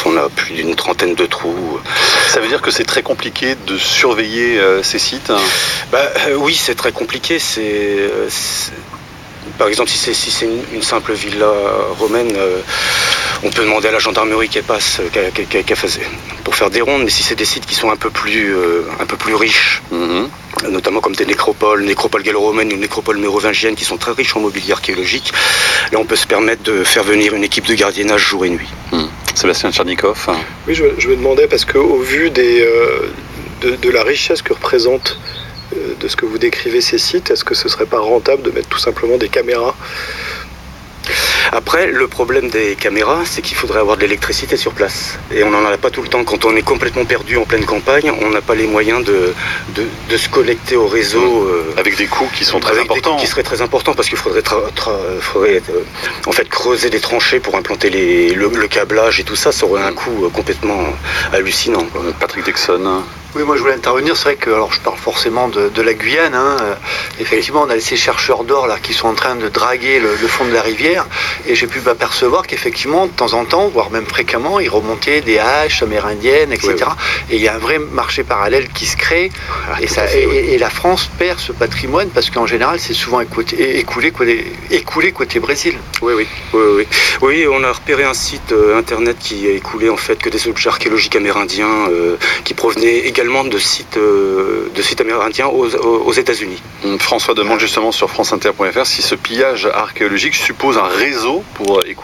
On a plus d'une trentaine de trous. Ça veut dire que c'est très compliqué de surveiller ces sites? Oui, c'est très compliqué. Par exemple, si c'est une simple villa romaine, on peut demander à la gendarmerie qu'elle passe, qu'elle fasse pour faire des rondes. Mais si c'est des sites qui sont un peu plus riches, notamment comme des nécropoles gallo-romaines ou nécropoles mérovingiennes qui sont très riches en mobilier archéologique, là on peut se permettre de faire venir une équipe de gardiennage jour et nuit. Sébastien Tchernikov. Oui, je me demandais, parce qu'au vu de la richesse que représente de ce que vous décrivez ces sites, est-ce que ce serait pas rentable de mettre tout simplement des caméras? Après, le problème des caméras, c'est qu'il faudrait avoir de l'électricité sur place. Et on n'en a pas tout le temps. Quand on est complètement perdu en pleine campagne, on n'a pas les moyens de se connecter au réseau. Avec des coûts qui sont très avec importants. Des coûts qui seraient très importants, parce qu'il faudrait en fait creuser des tranchées pour implanter le câblage et tout ça. Ça aurait un coût complètement hallucinant. Patrick Dexon. Oui, moi je voulais intervenir. C'est vrai que, alors je parle forcément de la Guyane. Effectivement, on a ces chercheurs d'or là qui sont en train de draguer le fond de la rivière, et j'ai pu m'apercevoir qu'effectivement, de temps en temps, voire même fréquemment, ils remontaient des haches amérindiennes, etc. Oui. Et il y a un vrai marché parallèle qui se crée, et la France perd ce patrimoine parce qu'en général, c'est souvent écoulé côté Brésil. Oui, on a repéré un site internet qui a écoulé en fait que des objets archéologiques amérindiens qui provenaient également de sites amérindiens aux États-Unis. François demande justement sur franceinter.fr si ce pillage archéologique suppose un réseau pour écouler